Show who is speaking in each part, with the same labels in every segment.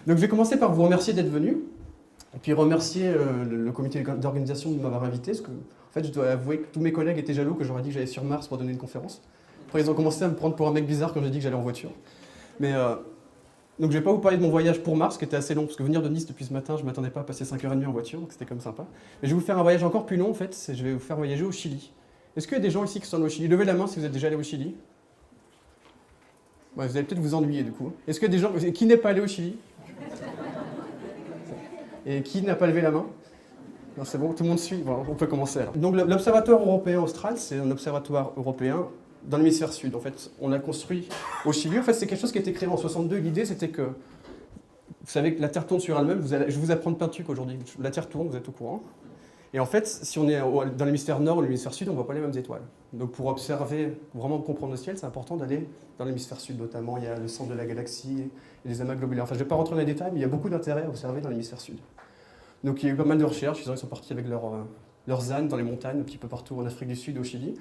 Speaker 1: Donc je vais commencer par vous remercier d'être venu, et puis remercier le comité d'organisation de m'avoir invité, parce que en fait, je dois avouer que tous mes collègues étaient jaloux que j'aurais dit que j'allais sur Mars pour donner une conférence. Après, ils ont commencé à me prendre pour un mec bizarre quand j'ai dit que j'allais en voiture. Mais donc je vais pas vous parler de mon voyage pour Mars, qui était assez long, parce que venir de Nice depuis ce matin, je m'attendais pas à passer 5h30 en voiture, donc c'était comme sympa. Mais je vais vous faire un voyage encore plus long, en fait, je vais vous faire voyager au Chili. Est-ce qu'il y a des gens ici qui sont allés au Chili? Levez la main si vous êtes déjà allé au Chili. Ouais, vous allez peut-être vous ennuyer du coup. Est-ce qu'il y a des gens qui n'est pas allé au Chili? Et qui n'a pas levé la main? Non, c'est bon, tout le monde suit. Bon, on peut commencer alors. Donc l'Observatoire européen austral, c'est un observatoire européen dans l'hémisphère sud. En fait, on l'a construit au Chili. En fait, c'est quelque chose qui a été créé en 62. L'idée, c'était que, vous savez que la Terre tourne sur elle-même. Je vais vous apprendre plein de trucs aujourd'hui. La Terre tourne, vous êtes au courant. Et en fait, si on est dans l'hémisphère nord ou l'hémisphère sud, on ne voit pas les mêmes étoiles. Donc pour observer, vraiment comprendre le ciel, c'est important d'aller dans l'hémisphère sud notamment. Il y a le centre de la galaxie et les amas globulaires. Enfin, je ne vais pas rentrer dans les détails, mais il y a beaucoup d'intérêt à observer dans l'hémisphère sud. Donc il y a eu pas mal de recherches. Ils sont partis avec leurs ânes dans les montagnes, un petit peu partout en Afrique du Sud et au Chili.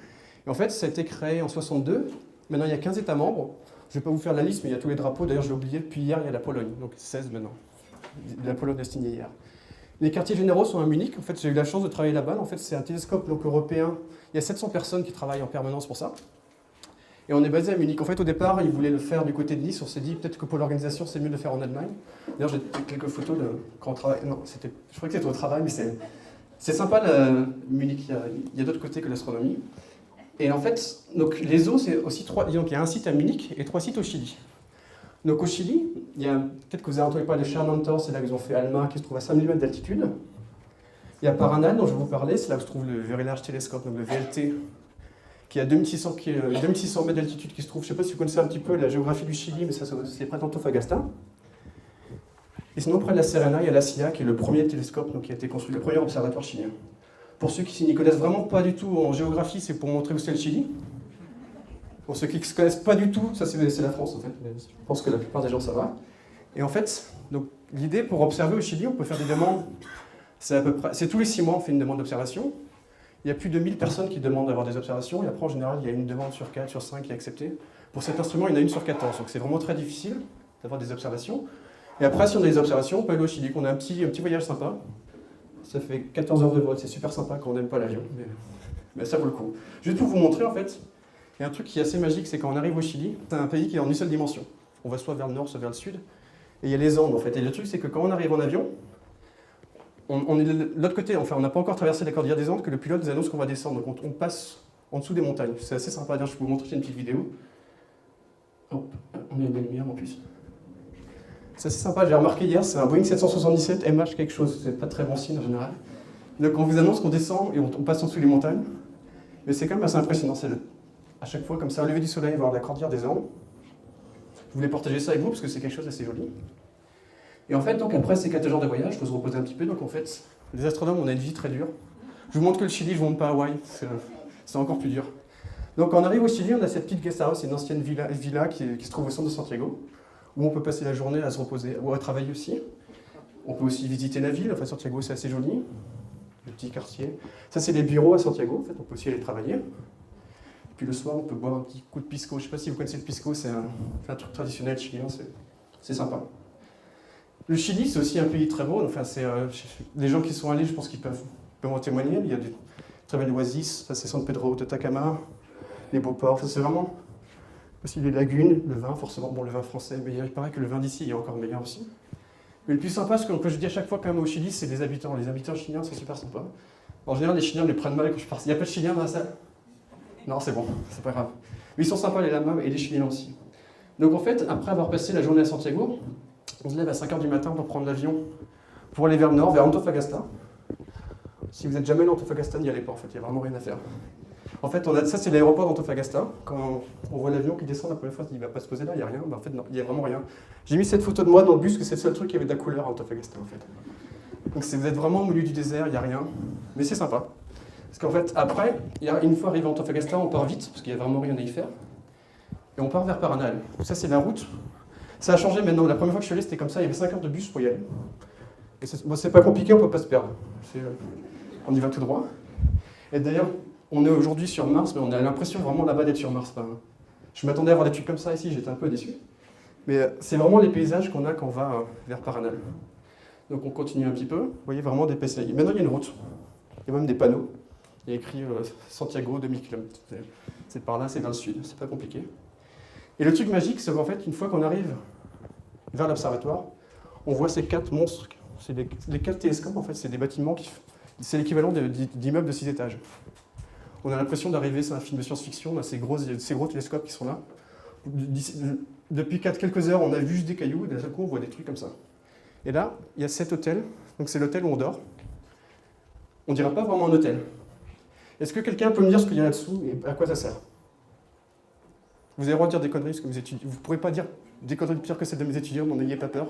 Speaker 1: Et en fait, ça a été créé en 62. Maintenant, il y a 15 États membres. Je ne vais pas vous faire la liste, mais il y a tous les drapeaux. D'ailleurs, je l'ai oublié. Puis hier, il y a la Pologne. Donc 16 maintenant. La Pologne est signée hier. Les quartiers généraux sont à Munich. En fait, j'ai eu la chance de travailler là-bas. En fait, c'est un télescope donc, européen. Il y a 700 personnes qui travaillent en permanence pour ça. Et on est basé à Munich. En fait, au départ, ils voulaient le faire du côté de Nice. On s'est dit peut-être que pour l'organisation, c'est mieux de le faire en Allemagne. D'ailleurs, j'ai quelques photos de quand on travaille. Non, je crois que c'était au travail, mais c'est sympa, Munich. Il y a d'autres côtés que l'astronomie. Et en fait, donc, les eaux, c'est aussi trois. Donc, il y a un site à Munich et 3 sites au Chili. Donc au Chili, il y a, peut-être que vous avez entendu parler de Chernantor, c'est là qu'ils ont fait ALMA, qui se trouve à 5000 mètres d'altitude. Il y a Paranal, dont je vais vous parler, c'est là où se trouve le Very Large Telescope, donc le VLT, qui est à 2600 mètres d'altitude, qui se trouve, je ne sais pas si vous connaissez un petit peu la géographie du Chili, mais c'est près d'Antofagasta. Et sinon, près de la Serena, il y a la CIA, qui est le premier télescope donc, qui a été construit, le premier observatoire chilien. Pour ceux qui n'y connaissent vraiment pas du tout en géographie, c'est pour montrer où c'est le Chili. Pour ceux qui ne se connaissent pas du tout, ça c'est la France en fait, mais je pense que la plupart des gens ça va. Et en fait, l'idée pour observer au Chili, on peut faire des demandes, c'est tous les 6 mois on fait une demande d'observation. Il y a plus de 1000 personnes qui demandent d'avoir des observations, et après en général il y a une demande sur 4, sur 5 qui est acceptée. Pour cet instrument, il y en a une sur 14, donc c'est vraiment très difficile d'avoir des observations. Et après, si on a des observations, on peut aller au Chili, on a un petit voyage sympa. Ça fait 14 heures de vol, c'est super sympa quand on n'aime pas l'avion, mais ça vaut le coup. Juste pour vous montrer en fait, il y a un truc qui est assez magique, c'est quand on arrive au Chili, c'est un pays qui est en une seule dimension. On va soit vers le nord, soit vers le sud. Et il y a les Andes en fait. Et le truc, c'est que quand on arrive en avion, on est de l'autre côté. Enfin, on n'a pas encore traversé la cordillère des Andes, que le pilote nous annonce qu'on va descendre. Donc on passe en dessous des montagnes. C'est assez sympa. D'ailleurs, je peux vous montrer une petite vidéo. Hop, on a une lumière en plus. C'est assez sympa. J'ai remarqué hier, c'est un Boeing 777 MH quelque chose. C'est pas très bon signe en général. Donc on vous annonce qu'on descend et on passe en dessous des montagnes. Mais c'est quand même assez impressionnant. À chaque fois, comme ça, au lever du soleil, voir la cordillère des Andes. Je voulais partager ça avec vous parce que c'est quelque chose d'assez joli. Et en fait, donc après ces 4 jours de voyage, il faut se reposer un petit peu. Donc en fait, les astronomes, on a une vie très dure. Je vous montre que le Chili, je ne vous montre pas Hawaï, c'est encore plus dur. Donc quand on arrive au Chili, on a cette petite guest house, c'est une ancienne villa qui se trouve au centre de Santiago, où on peut passer la journée à se reposer, ou à travailler aussi. On peut aussi visiter la ville, enfin Santiago c'est assez joli, le petit quartier. Ça c'est les bureaux à Santiago, en fait, on peut aussi aller travailler. Puis le soir, on peut boire un petit coup de pisco. Je ne sais pas si vous connaissez le pisco, c'est un truc traditionnel chilien, c'est sympa. Le Chili, c'est aussi un pays très beau. Enfin, les gens qui sont allés, je pense qu'ils peuvent en témoigner. Il y a des très belles oasis, ça c'est San Pedro de Atacama, les beaux ports. Enfin, c'est vraiment aussi les lagunes, le vin, forcément. Bon, le vin français, mais il paraît que le vin d'ici est encore meilleur aussi. Mais le plus sympa, ce que je dis à chaque fois quand même au Chili, c'est les habitants. Les habitants chiliens sont super sympas. En général, les Chiliens les prennent mal quand je pars. Il n'y a pas de Chiliens dans la salle? Non, c'est bon, c'est pas grave. Mais ils sont sympas, les Lamas et les Chiliens aussi. Donc en fait, après avoir passé la journée à Santiago, on se lève à 5h du matin pour prendre l'avion pour aller vers le nord, vers Antofagasta. Si vous n'êtes jamais allé à Antofagasta, n'y allez pas en fait, il n'y a vraiment rien à faire. En fait, ça c'est l'aéroport d'Antofagasta. Quand on voit l'avion qui descend la première fois, il ne va pas se poser là, il n'y a rien. Ben, en fait, non, il n'y a vraiment rien. J'ai mis cette photo de moi dans le bus, parce que c'est le seul truc qui avait de la couleur à Antofagasta en fait. Donc si vous êtes vraiment au milieu du désert, il n'y a rien. Mais c'est sympa. Parce qu'en fait, après, une fois arrivé à Antofagasta, on part vite, parce qu'il n'y a vraiment rien à y faire. Et on part vers Paranal. Ça, c'est la route. Ça a changé maintenant. La première fois que je suis allé, c'était comme ça. Il y avait 5 heures de bus pour y aller. Et c'est pas compliqué, on ne peut pas se perdre. On y va tout droit. Et d'ailleurs, on est aujourd'hui sur Mars, mais on a l'impression vraiment là-bas d'être sur Mars. Je m'attendais à avoir des trucs comme ça ici, j'étais un peu déçu. Mais c'est vraiment les paysages qu'on a quand on va vers Paranal. Donc on continue un petit peu. Vous voyez vraiment des PCI. Maintenant, il y a une route. Il y a même des panneaux. Il y a écrit Santiago 2000 km. C'est par là, c'est dans le sud. C'est pas compliqué. Et le truc magique, c'est qu'en fait, une fois qu'on arrive vers l'observatoire, on voit ces 4 monstres. C'est les 4 télescopes, en fait. C'est des bâtiments c'est l'équivalent d'immeubles de 6 étages. On a l'impression d'arriver, c'est un film de science-fiction, on a ces gros télescopes qui sont là. Depuis quelques heures, on a vu juste des cailloux, et d'un seul coup, on voit des trucs comme ça. Et là, il y a cet hôtel, donc c'est l'hôtel où on dort. On ne dirait pas vraiment un hôtel. Est-ce que quelqu'un peut me dire ce qu'il y a là-dessous et à quoi ça sert? Vous avez le droit de dire des conneries, parce que vous ne pourrez pas dire des conneries pires que celles de mes étudiants, n'en ayez pas peur.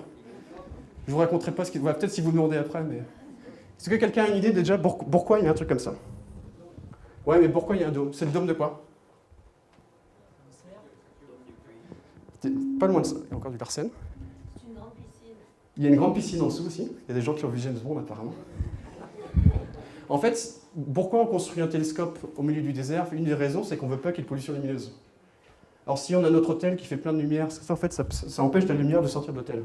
Speaker 1: Je ne vous raconterai pas ce qu'il... Peut-être si vous me demandez après, mais... Est-ce que quelqu'un a une idée déjà pourquoi il y a un truc comme ça? Ouais, mais pourquoi il y a un dôme? C'est le dôme de quoi? Pas loin de ça, il y a encore du Larsen.
Speaker 2: C'est une grande piscine.
Speaker 1: Il y a une grande piscine en dessous aussi. Il y a des gens qui ont vu James Bond apparemment. En fait, pourquoi on construit un télescope au milieu du désert? Une des raisons, c'est qu'on ne veut pas qu'il y ait de pollution lumineuse. Alors si on a notre hôtel qui fait plein de lumière, ça, en fait, ça empêche la lumière de sortir de l'hôtel.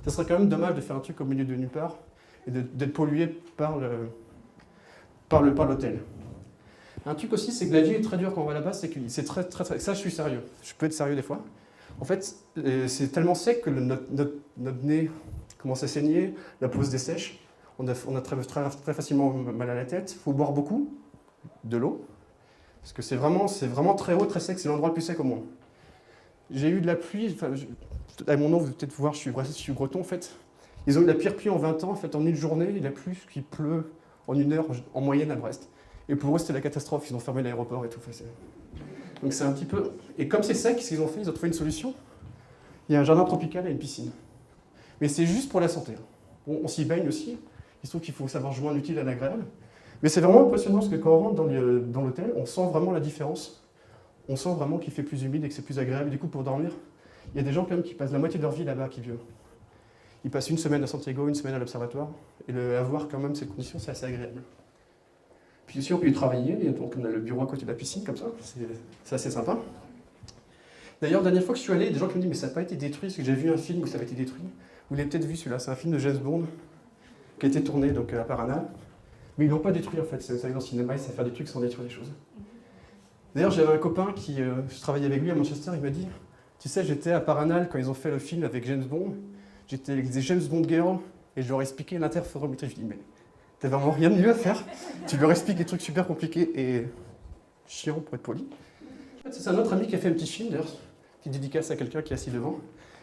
Speaker 1: Ça serait quand même dommage de faire un truc au milieu de nulle part et d'être pollué par l'hôtel. Un truc aussi, c'est que la vie est très dure quand on va là-bas, c'est que c'est très... Ça, je suis sérieux. Je peux être sérieux des fois. En fait, c'est tellement sec que notre nez commence à saigner, la peau se dessèche, on a très facilement mal à la tête, il faut boire beaucoup de l'eau, parce que c'est vraiment très haut, très sec, c'est l'endroit le plus sec au monde. J'ai eu de la pluie, à mon nom, vous pouvez peut-être voir, je suis breton en fait. Ils ont eu la pire pluie en 20 ans, en fait, en une journée, il a plu ce qui pleut en une heure en moyenne à Brest. Et pour eux, c'était la catastrophe, ils ont fermé l'aéroport et tout. Donc c'est un petit peu... Et comme c'est sec, ce qu'ils ont fait, ils ont trouvé une solution. Il y a un jardin tropical et une piscine. Mais c'est juste pour la santé. On s'y baigne aussi. Il se trouve qu'il faut savoir joindre l'utile à l'agréable. Mais c'est vraiment impressionnant parce que quand on rentre dans l'hôtel, on sent vraiment la différence. On sent vraiment qu'il fait plus humide et que c'est plus agréable. Et du coup, pour dormir, il y a des gens quand même qui passent la moitié de leur vie là-bas qui vivent. Ils passent une semaine à Santiago, une semaine à l'observatoire. Et avoir quand même ces conditions, c'est assez agréable. Puis aussi, on peut y travailler. Et donc, on a le bureau à côté de la piscine, comme ça. C'est assez sympa. D'ailleurs, la dernière fois que je suis allé, il y a des gens qui me disent mais ça n'a pas été détruit, parce que j'ai vu un film où ça avait été détruit. Vous l'avez peut-être vu celui-là, c'est un film de James Bond qui a été tourné donc, à Paranal. Mais ils ne l'ont pas détruit en fait, c'est dans le cinéma, ils savent faire des trucs sans détruire des choses. D'ailleurs, j'avais un copain je travaillais avec lui à Manchester, il m'a dit tu sais, j'étais à Paranal quand ils ont fait le film avec James Bond, j'étais avec des James Bond girls et je leur expliquais l'interférométrie. Je lui dis mais t'as vraiment rien de mieux à faire? Tu leur expliques des trucs super compliqués et chiants pour être poli. En fait, c'est un autre ami qui a fait un petit film d'ailleurs, qui dédicace à quelqu'un qui est assis devant,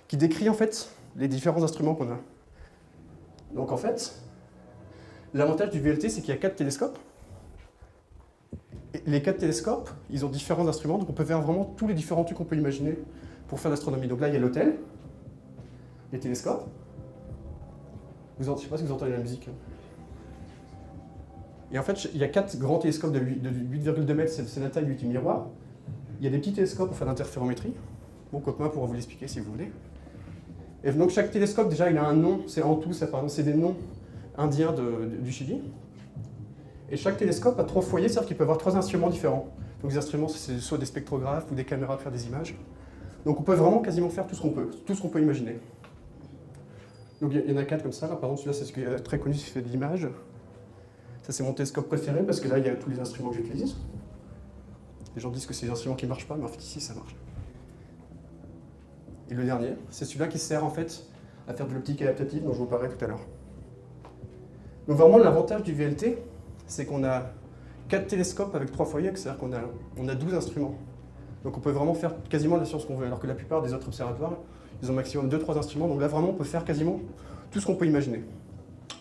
Speaker 1: qui décrit en fait les différents instruments qu'on a. Donc en fait, l'avantage du VLT, c'est qu'il y a 4 télescopes. Et les 4 télescopes, ils ont différents instruments, donc on peut faire vraiment tous les différents trucs qu'on peut imaginer pour faire l'astronomie. Donc là, il y a l'hôtel, les télescopes. Je ne sais pas si vous entendez la musique. Et en fait, il y a 4 grands télescopes de 8,2 mètres, c'est la taille du miroir. Il y a des petits télescopes pour faire l'interférométrie. Mon copain pourra vous l'expliquer si vous voulez. Et donc chaque télescope, déjà, il a un nom. C'est en tout, ça, par exemple, c'est des noms indiens du Chili. Et chaque télescope a 3 foyers, c'est-à-dire qu'il peut avoir 3 instruments différents. Donc les instruments, c'est soit des spectrographes ou des caméras pour faire des images. Donc on peut vraiment quasiment faire tout ce qu'on peut imaginer. Donc il y en a 4 comme ça. Là, par exemple, celui-là, c'est ce qui est très connu, qui fait de l'image. Ça, c'est mon télescope préféré parce que là, il y a tous les instruments que j'utilise. Les gens disent que c'est des instruments qui ne marchent pas, mais en fait, ici, ça marche. Et le dernier, c'est celui-là qui sert en fait à faire de l'optique adaptative dont je vous parlais tout à l'heure. Donc vraiment, l'avantage du VLT, c'est qu'on a 4 télescopes avec 3 foyers, c'est-à-dire qu'on a 12 instruments. Donc on peut vraiment faire quasiment la science qu'on veut, alors que la plupart des autres observatoires, ils ont maximum 2-3 instruments, donc là vraiment, on peut faire quasiment tout ce qu'on peut imaginer.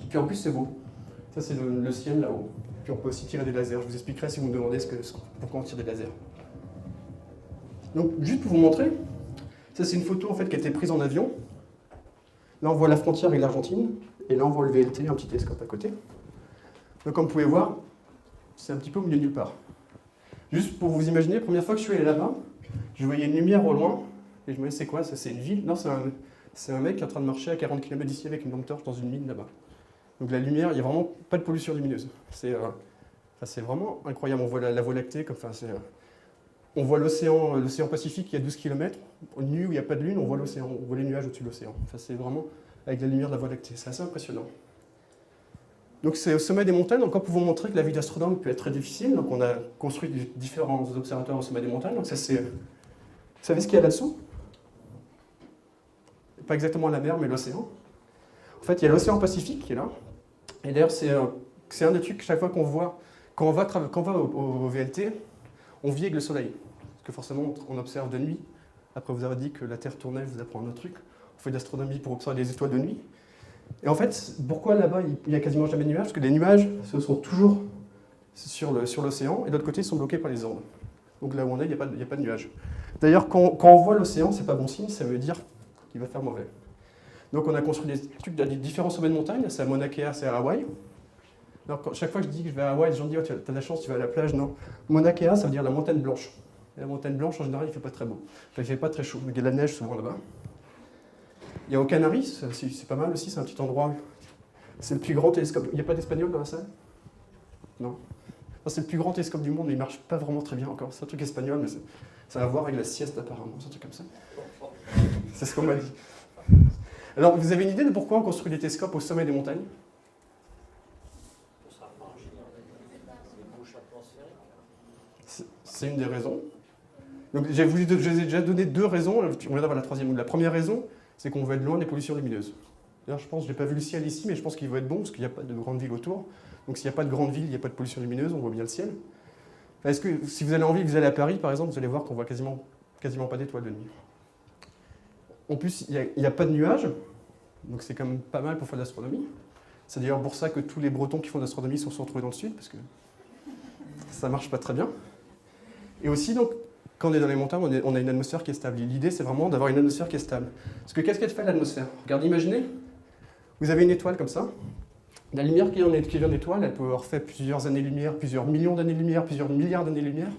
Speaker 1: Et puis en plus, c'est beau. Ça, c'est le ciel là-haut. Puis on peut aussi tirer des lasers. Je vous expliquerai si vous me demandez pourquoi on tire des lasers. Donc, juste pour vous montrer, ça c'est une photo en fait qui a été prise en avion. Là, on voit la frontière avec l'Argentine. Et là, on voit le VLT, un petit télescope à côté. Donc, comme vous pouvez voir, c'est un petit peu au milieu de nulle part. Juste pour vous imaginer, la première fois que je suis allé là-bas, je voyais une lumière au loin. Et je me disais, c'est quoi ça? C'est une ville? Non, c'est un mec qui est en train de marcher à 40 km d'ici avec une lampe torche dans une mine là-bas. Donc la lumière, il n'y a vraiment pas de pollution lumineuse. C'est vraiment incroyable, on voit la Voie lactée, On voit l'océan Pacifique, il y a 12 km, nu où il n'y a pas de lune, on voit l'océan, on voit les nuages au-dessus de l'océan. Enfin, c'est vraiment avec la lumière de la Voie lactée, c'est assez impressionnant. Donc c'est au sommet des montagnes, encore pour vous montrer que la vie d'astronome peut être très difficile. Donc on a construit différents observatoires au sommet des montagnes. Donc ça c'est... Vous savez ce qu'il y a là-dessous? Pas exactement la mer, mais l'océan. En fait, il y a l'océan Pacifique qui est là. Et d'ailleurs, c'est un des trucs, chaque fois qu'on voit, quand on va au VLT, on vit avec le soleil. Parce que forcément, on observe de nuit. Après, vous avez dit que la Terre tournait, je vous apprends un autre truc. On fait de l'astronomie pour observer les étoiles de nuit. Et en fait, pourquoi là-bas, il n'y a quasiment jamais de nuages? Parce que les nuages, ce sont toujours sur l'océan, et de l'autre côté, ils sont bloqués par les ondes. Donc là où on est, il n'y a pas de nuages. D'ailleurs, quand on voit l'océan, c'est pas bon signe, ça veut dire qu'il va faire mauvais. Donc on a construit des trucs dans différents sommets de montagne, c'est à Mauna Kea, c'est à Hawaï. Alors chaque fois que je dis que je vais à Hawaï, les gens me disent oh, t'as de la chance, tu vas à la plage. Non. Mauna Kea, ça veut dire la montagne blanche. Et la montagne blanche, en général, il ne fait pas très beau. Enfin, il ne fait pas très chaud, mais il y a de la neige souvent là-bas. Il y a aux Canaries, c'est pas mal aussi, c'est un petit endroit. C'est le plus grand télescope. Il n'y a pas d'espagnol dans la salle? Non. C'est le plus grand télescope du monde, mais il ne marche pas vraiment très bien encore. C'est un truc espagnol, mais ça a à voir avec la sieste apparemment, c'est un truc comme ça. C'est ce qu'on m'a dit. Alors, vous avez une idée de pourquoi on construit des télescopes au sommet des montagnes? C'est une des raisons. Donc, je vous ai déjà donné deux raisons. On va voir la troisième. La première raison, c'est qu'on veut être loin des pollutions lumineuses. D'ailleurs, je pense, je n'ai pas vu le ciel ici, mais je pense qu'il va être bon, parce qu'il n'y a pas de grande ville autour. Donc, s'il n'y a pas de grande ville, il n'y a pas de pollution lumineuse, on voit bien le ciel. Enfin, est-ce que, si vous allez en ville, vous allez à Paris, par exemple, vous allez voir qu'on voit quasiment pas d'étoiles de nuit. En plus, il n'y a pas de nuages, donc c'est quand même pas mal pour faire de l'astronomie. C'est d'ailleurs pour ça que tous les Bretons qui font de l'astronomie sont retrouvés dans le sud, parce que ça marche pas très bien. Et aussi, donc, quand on est dans les montagnes, on a une atmosphère qui est stable. L'idée, c'est vraiment d'avoir une atmosphère qui est stable. Parce que qu'est-ce qu'elle fait l'atmosphère? Regardez, imaginez, vous avez une étoile comme ça. La lumière qui vient d'étoile, elle peut avoir fait plusieurs années-lumière, plusieurs millions d'années-lumière, plusieurs milliards d'années-lumière,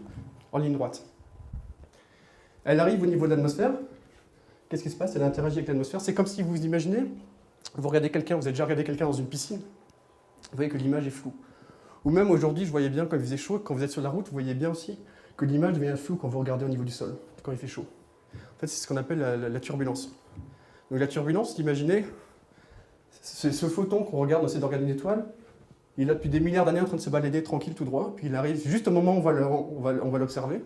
Speaker 1: en ligne droite. Elle arrive au niveau de l'atmosphère. Qu'est-ce qui se passe? Elle interagit avec l'atmosphère. C'est comme si vous imaginez, vous regardez quelqu'un, vous avez déjà regardé quelqu'un dans une piscine, vous voyez que l'image est floue. Ou même aujourd'hui, je voyais bien quand il faisait chaud, quand vous êtes sur la route, vous voyez bien aussi que l'image devient floue quand vous regardez au niveau du sol, quand il fait chaud. En fait, c'est ce qu'on appelle la turbulence. Donc la turbulence, imaginez, c'est ce photon qu'on regarde, on essaie de regarder une étoile, il est là depuis des milliards d'années en train de se balader tranquille tout droit, puis il arrive juste au moment où on va l'observer,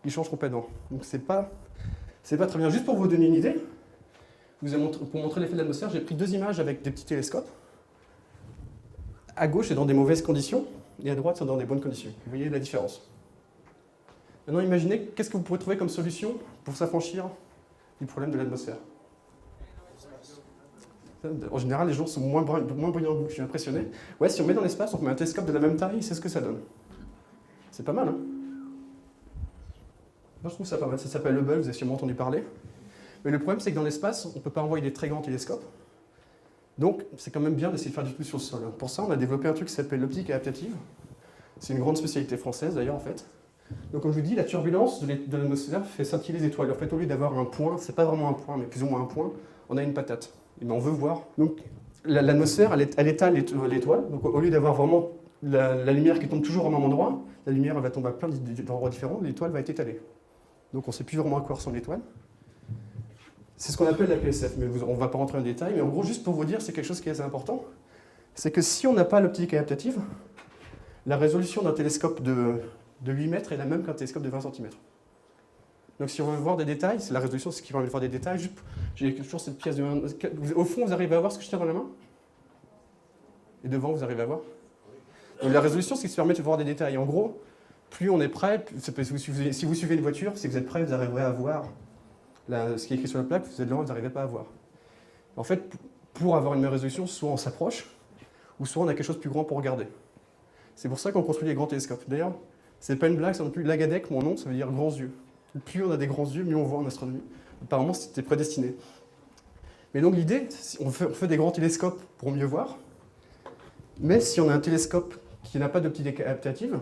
Speaker 1: il change complètement. Donc c'est pas très bien. Juste pour vous donner une idée, pour montrer l'effet de l'atmosphère, j'ai pris deux images avec des petits télescopes. À gauche, c'est dans des mauvaises conditions, et à droite, c'est dans des bonnes conditions. Vous voyez la différence. Maintenant, imaginez, qu'est-ce que vous pourrez trouver comme solution pour s'affranchir du problème de l'atmosphère? En général, les gens sont moins brillants que vous, je suis impressionné. Ouais, si on met dans l'espace, on met un télescope de la même taille, c'est ce que ça donne. C'est pas mal, hein? Moi, je trouve ça pas mal. Ça s'appelle Hubble, vous avez sûrement entendu parler. Mais le problème, c'est que dans l'espace, on ne peut pas envoyer des très grands télescopes. Donc, c'est quand même bien d'essayer de faire du tout sur le sol. Pour ça, on a développé un truc qui s'appelle l'optique adaptative. C'est une grande spécialité française, d'ailleurs, en fait. Donc, comme je vous dis, la turbulence de l'atmosphère fait scintiller les étoiles. En fait, au lieu d'avoir un point, c'est pas vraiment un point, mais plus ou moins un point, on a une patate. Et bien, on veut voir. Donc, l'atmosphère, elle étale l'étoile. Donc, au lieu d'avoir vraiment la lumière qui tombe toujours au même endroit, la lumière elle va tomber à plein d'endroits différents, l'étoile va être étalée. Donc, on ne sait plus vraiment à quoi ressemble l'étoile. C'est ce qu'on appelle la PSF, mais on ne va pas rentrer en détail. Mais en gros, juste pour vous dire, c'est quelque chose qui est assez important. C'est que si on n'a pas l'optique adaptative, la résolution d'un télescope de 8 mètres est la même qu'un télescope de 20 cm. Donc si on veut voir des détails, c'est la résolution, c'est ce qui permet de voir des détails. J'ai toujours cette pièce de... Au fond, vous arrivez à voir ce que je tiens dans la main? Et devant, vous arrivez à voir? Donc la résolution, c'est ce qui permet de voir des détails. En gros, plus on est prêt, si vous suivez une voiture, si vous êtes prêt, vous arriverez à voir ce qui est écrit sur la plaque, vous êtes loin, vous n'arrivez pas à voir. En fait, pour avoir une meilleure résolution, soit on s'approche, ou soit on a quelque chose de plus grand pour regarder. C'est pour ça qu'on construit les grands télescopes. D'ailleurs, c'est pas une blague, c'est non plus l'AGADEC, mon nom, ça veut dire grands yeux. Plus on a des grands yeux, mieux on voit en astronomie. Apparemment, c'était prédestiné. Mais donc l'idée, on fait des grands télescopes pour mieux voir, mais si on a un télescope qui n'a pas d'optique adaptative,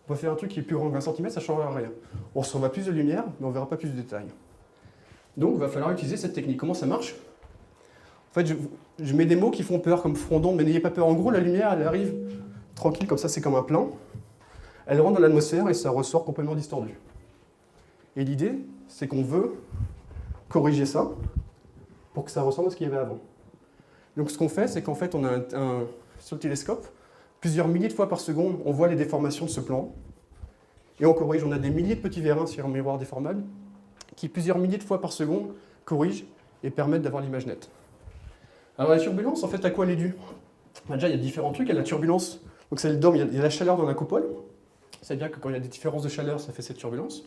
Speaker 1: on peut faire un truc qui est plus grand que 20 cm, ça ne changera rien. On recevra plus de lumière, mais on ne verra pas plus de détails. Donc il va falloir utiliser cette technique. Comment ça marche? En fait, je mets des mots qui font peur, comme front d'onde, mais n'ayez pas peur. En gros, la lumière, elle arrive tranquille, comme ça, c'est comme un plan. Elle rentre dans l'atmosphère et ça ressort complètement distordu. Et l'idée, c'est qu'on veut corriger ça pour que ça ressemble à ce qu'il y avait avant. Donc ce qu'on fait, c'est qu'en fait, on a sur le télescope, plusieurs milliers de fois par seconde, on voit les déformations de ce plan. Et on corrige, on a des milliers de petits vérins sur un miroir déformable qui, plusieurs milliers de fois par seconde, corrigent et permettent d'avoir l'image nette. Alors la turbulence, en fait, à quoi elle est due? Déjà, il y a différents trucs. Il y a la turbulence, donc c'est le dôme, il y a la chaleur dans la coupole. C'est-à-dire que quand il y a des différences de chaleur, ça fait cette turbulence.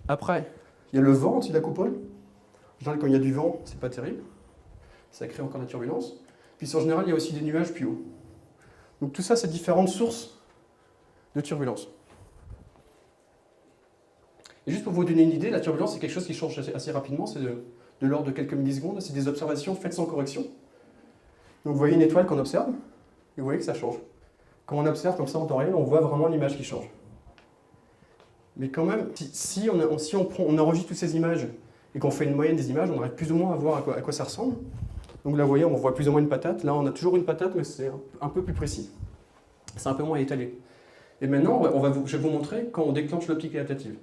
Speaker 1: Après, il y a le vent au-dessus de la coupole. En général, quand il y a du vent, c'est pas terrible. Ça crée encore de la turbulence. Puis en général, il y a aussi des nuages plus hauts. Donc tout ça, c'est différentes sources de turbulence. Et juste pour vous donner une idée, la turbulence, c'est quelque chose qui change assez rapidement. C'est de l'ordre de quelques millisecondes. C'est des observations faites sans correction. Donc vous voyez une étoile qu'on observe, et vous voyez que ça change. Quand on observe comme ça en temps réel, on voit vraiment l'image qui change. Mais quand même, si on enregistre toutes ces images et qu'on fait une moyenne des images, on arrive plus ou moins à voir à quoi ça ressemble. Donc là, vous voyez, on voit plus ou moins une patate. Là, on a toujours une patate, mais c'est un peu plus précis. C'est un peu moins étalé. Et maintenant, je vais vous montrer quand on déclenche l'optique adaptative.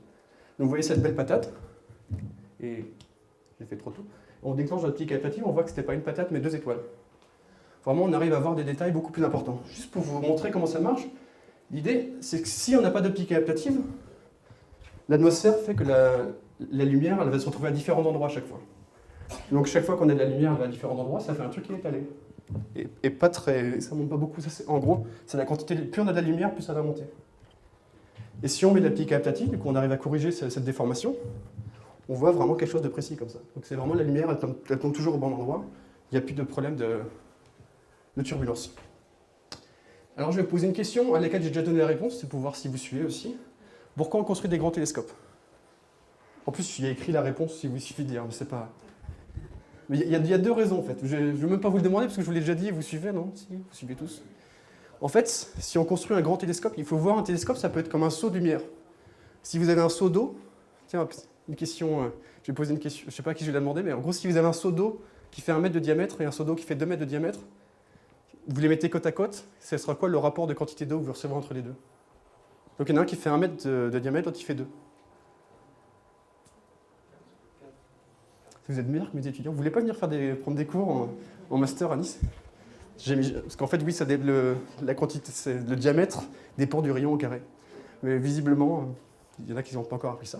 Speaker 1: Donc vous voyez cette belle patate, et j'ai fait trop tôt. On déclenche l'optique adaptative, on voit que ce n'était pas une patate, mais 2 étoiles. Vraiment, on arrive à voir des détails beaucoup plus importants. Juste pour vous montrer comment ça marche, l'idée, c'est que si on n'a pas d'optique adaptative, l'atmosphère fait que la lumière, elle va se retrouver à différents endroits à chaque fois. Donc chaque fois qu'on a de la lumière à différents endroits, ça fait un truc qui est étalé. Et pas très, ça monte pas beaucoup. En gros, c'est la quantité. Plus on a de la lumière, plus ça va monter. Et si on met de l'optique adaptative et qu'on arrive à corriger cette déformation, on voit vraiment quelque chose de précis comme ça. Donc c'est vraiment la lumière, elle tombe toujours au bon endroit. Il n'y a plus de problème de turbulence. Alors je vais poser une question à laquelle j'ai déjà donné la réponse, c'est pour voir si vous suivez aussi. Pourquoi on construit des grands télescopes? En plus, il y a écrit la réponse, si vous suffit de dire, mais c'est pas... Mais il y a 2 raisons en fait. Je ne vais même pas vous le demander parce que je vous l'ai déjà dit, vous suivez, non? Si, vous suivez tous. En fait, si on construit un grand télescope, il faut voir un télescope, ça peut être comme un seau de lumière. Si vous avez un seau d'eau, tiens, une question, je vais poser une question, je ne sais pas à qui je vais la demander, mais en gros, si vous avez un seau d'eau qui fait 1 mètre de diamètre et un seau d'eau qui fait 2 mètres de diamètre, vous les mettez côte à côte, ce sera quoi le rapport de quantité d'eau que vous recevez entre les deux? Donc il y en a un qui fait 1 mètre de diamètre, l'autre qui fait 2. Vous êtes meilleurs que mes étudiants. Vous voulez pas venir prendre des cours en master à Nice? Parce qu'en fait, oui, la quantité, le diamètre dépend du rayon au carré. Mais visiblement, il y en a qui n'ont pas encore appris ça.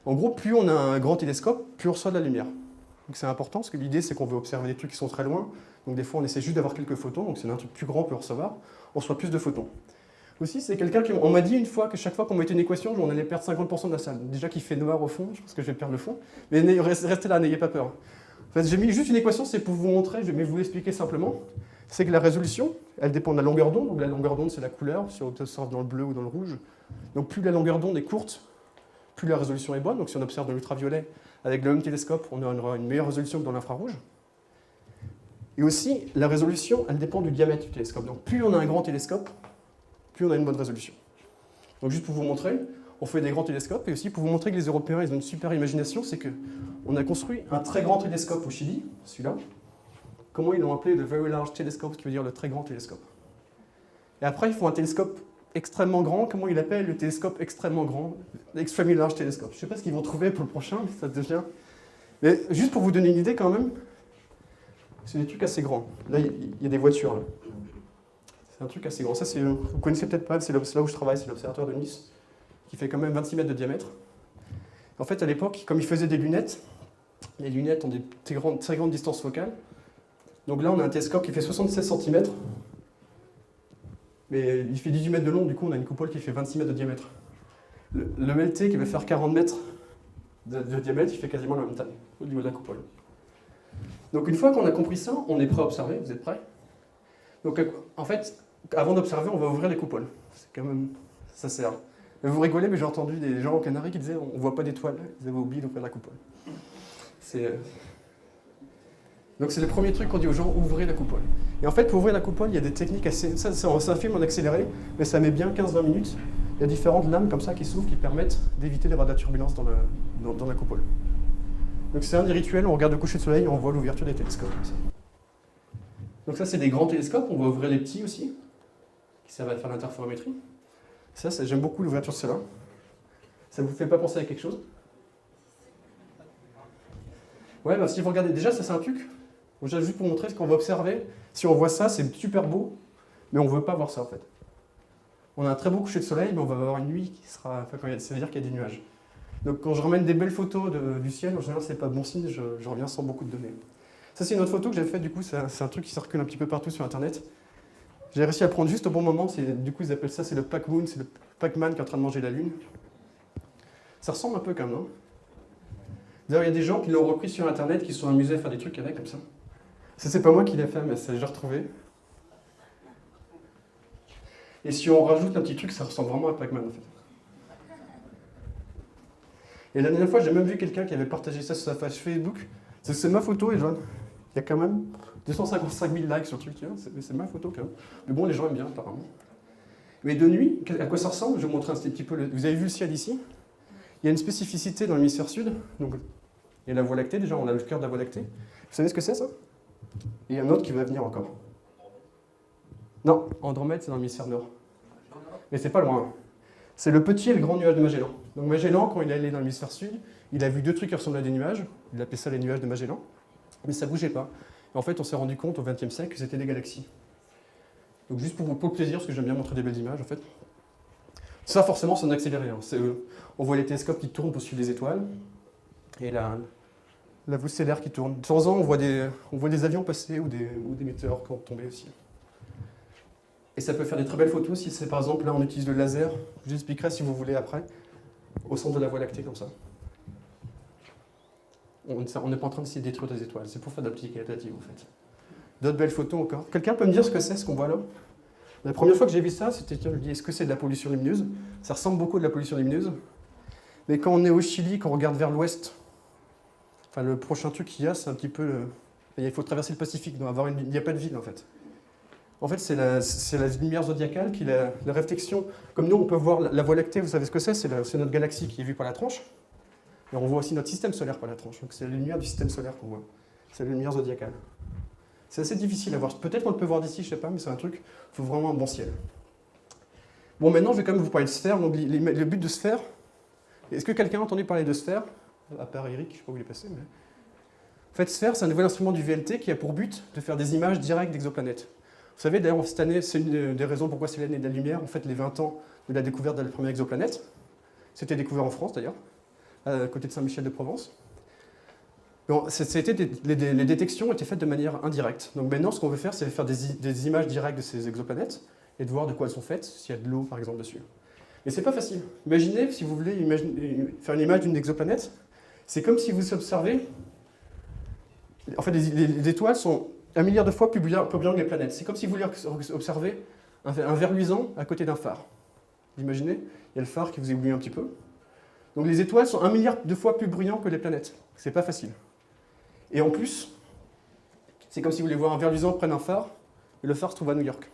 Speaker 1: En gros, plus on a un grand télescope, plus on reçoit de la lumière. Donc c'est important, parce que l'idée, c'est qu'on veut observer des trucs qui sont très loin. Donc des fois, on essaie juste d'avoir quelques photons. Donc c'est un truc plus grand pour recevoir. On reçoit plus de photons. Aussi, c'est quelqu'un on m'a dit une fois que chaque fois qu'on mettait une équation, on allait perdre 50% de la salle. Déjà qu'il fait noir au fond, je pense que je vais perdre le fond. Mais restez là, n'ayez pas peur. En fait, j'ai mis juste une équation, c'est pour vous montrer, je vais vous l'expliquer simplement. C'est que la résolution, elle dépend de la longueur d'onde. Donc la longueur d'onde, c'est la couleur, si on observe dans le bleu ou dans le rouge. Donc plus la longueur d'onde est courte, plus la résolution est bonne. Donc si on observe dans l'ultraviolet, avec le même télescope, on aura une meilleure résolution que dans l'infrarouge. Et aussi, la résolution, elle dépend du diamètre du télescope. Donc plus on a un grand télescope, plus on a une bonne résolution. Donc juste pour vous montrer, on fait des grands télescopes, et aussi pour vous montrer que les Européens, ils ont une super imagination, c'est qu'on a construit un très grand télescope au Chili, celui-là. Comment ils l'ont appelé le Very Large Telescope, ce qui veut dire le très grand télescope. Et après, ils font un télescope extrêmement grand, comment ils l'appellent le télescope extrêmement grand, l'Extremely Large Telescope. Je ne sais pas ce qu'ils vont trouver pour le prochain, mais ça devient... Mais juste pour vous donner une idée quand même, c'est des trucs assez grands. Là, il y a des voitures, là. C'est un truc assez grand. Ça, vous connaissez peut-être pas, c'est là où je travaille, c'est l'observatoire de Nice, qui fait quand même 26 mètres de diamètre. En fait, à l'époque, comme ils faisaient des lunettes, les lunettes ont des très grandes distances focales. Donc là, on a un télescope qui fait 76 cm, mais il fait 18 mètres de long, du coup, on a une coupole qui fait 26 mètres de diamètre. Le MLT, qui va faire 40 mètres de diamètre, il fait quasiment la même taille au niveau de la coupole. Donc une fois qu'on a compris ça, on est prêt à observer. Vous êtes prêts? Donc en fait, avant d'observer, on va ouvrir les coupoles. C'est quand même... ça sert. Vous rigolez, mais j'ai entendu des gens aux Canaries qui disaient on ne voit pas d'étoiles. Ils avaient oublié d'ouvrir la coupole. Donc c'est le premier truc qu'on dit aux gens, ouvrez la coupole. Et en fait, pour ouvrir la coupole, il y a des techniques assez... Ça, c'est un film en accéléré, mais ça met bien 15-20 minutes. Il y a différentes lames comme ça qui s'ouvrent, qui permettent d'éviter les radars de turbulence dans la coupole. Donc c'est un des rituels, on regarde le coucher de soleil et on voit l'ouverture des télescopes. Comme ça. Donc ça, c'est des grands télescopes, on va ouvrir les petits aussi, qui servent à faire l'interférométrie. Ça, j'aime beaucoup l'ouverture de cela. Ça vous fait pas penser à quelque chose? Ouais, bah, si vous regardez, déjà, ça c'est un truc. Déjà, juste pour montrer ce qu'on va observer. Si on voit ça, c'est super beau, mais on ne veut pas voir ça en fait. On a un très beau coucher de soleil, mais on va avoir une nuit qui sera. Enfin, ça veut dire qu'il y a des nuages. Donc quand je ramène des belles photos du ciel, en général, c'est pas bon signe, je reviens sans beaucoup de données. Ça, c'est une autre photo que j'ai faite, du coup, c'est un truc qui circule un petit peu partout sur Internet. J'ai réussi à prendre juste au bon moment, du coup, ils appellent ça, c'est le Pac-Moon, c'est le Pac-Man qui est en train de manger la Lune. Ça ressemble un peu quand même, non? D'ailleurs, il y a des gens qui l'ont repris sur Internet, qui se sont amusés à faire des trucs avec, comme ça. Ça, c'est pas moi qui l'ai fait, mais j'ai retrouvé. Et si on rajoute un petit truc, ça ressemble vraiment à Pac-Man, en fait. Et la dernière fois, j'ai même vu quelqu'un qui avait partagé ça sur sa page Facebook. C'est ma photo, et genre, il y a quand même 255 000 likes sur le truc, c'est ma photo quand même. Mais bon, les gens aiment bien, apparemment. Mais de nuit, à quoi ça ressemble? Je vais vous montrer un petit peu. Vous avez vu le ciel ici? Il y a une spécificité dans l'hémisphère sud. Donc, il y a la Voie lactée, déjà, on a le cœur de la Voie lactée. Vous savez ce que c'est, ça? Et il y a un autre qui va venir encore. Non, Andromède, c'est dans l'hémisphère nord. Mais c'est pas loin. C'est le petit et le grand nuage de Magellan. Donc Magellan, quand il est allé dans l'hémisphère sud, il a vu deux trucs qui ressemblaient à des nuages. Il appelait ça les nuages de Magellan. Mais ça bougeait pas. Et en fait, on s'est rendu compte au XXe siècle que c'était des galaxies. Donc juste pour le plaisir, parce que j'aime bien montrer des belles images, en fait. Ça, forcément, c'est en accéléré. Hein. On voit les télescopes qui tournent pour suivre les étoiles. Et la voûte stellaire qui tourne. De temps en temps, on voit des avions passer ou des météores qui vont tomber aussi. Et ça peut faire des très belles photos si c'est par exemple, là on utilise le laser, je vous expliquerai si vous voulez après, au centre de la Voie lactée comme ça. On n'est pas en train d'essayer de détruire des étoiles, c'est pour faire de l'optique adaptative en fait. D'autres belles photos encore. Quelqu'un peut me dire ce que c'est, ce qu'on voit là? La première fois que j'ai vu ça, c'était, je me dis, est-ce que c'est de la pollution lumineuse? Ça ressemble beaucoup à de la pollution lumineuse. Mais quand on est au Chili, quand on regarde vers l'ouest, enfin le prochain truc qu'il y a, c'est un petit peu... Il faut traverser le Pacifique, donc il n'y a pas de ville en fait. En fait, c'est la lumière zodiacale qui est la réflexion. Comme nous, on peut voir la Voie lactée, vous savez ce que c'est? C'est notre galaxie qui est vue par la tranche. Et on voit aussi notre système solaire par la tranche. Donc c'est la lumière du système solaire qu'on voit. C'est la lumière zodiacale. C'est assez difficile à voir. Peut-être qu'on le peut voir d'ici, je sais pas, mais c'est un truc, il faut vraiment un bon ciel. Bon, maintenant, je vais quand même vous parler de sphère. Donc, le but de sphère, est-ce que quelqu'un a entendu parler de sphère? À part Eric, je ne sais pas où il est passé, mais... En fait, sphère, c'est un nouvel instrument du VLT qui a pour but de faire des images directes d'exoplanètes. Vous savez, d'ailleurs, cette année, c'est une des raisons pourquoi c'est l'année de la lumière, en fait, les 20 ans de la découverte de la première exoplanète. C'était découvert en France, d'ailleurs, à côté de Saint-Michel-de-Provence. Bon, les détections étaient faites de manière indirecte. Donc maintenant, ce qu'on veut faire, c'est faire des images directes de ces exoplanètes et de voir de quoi elles sont faites, s'il y a de l'eau, par exemple, dessus. Mais c'est pas facile. Imaginez, si vous voulez faire une image d'une exoplanète, c'est comme si vous observez... En fait, les étoiles sont 1 milliard de fois plus brillantes que les planètes. C'est comme si vous vouliez observer un ver luisant à côté d'un phare. Vous imaginez? Il y a le phare qui vous éblouit un petit peu. Donc les étoiles sont 1 milliard de fois plus brillantes que les planètes. C'est pas facile. Et en plus, c'est comme si vous voulez voir un ver luisant près d'un phare, et le phare se trouve à New York.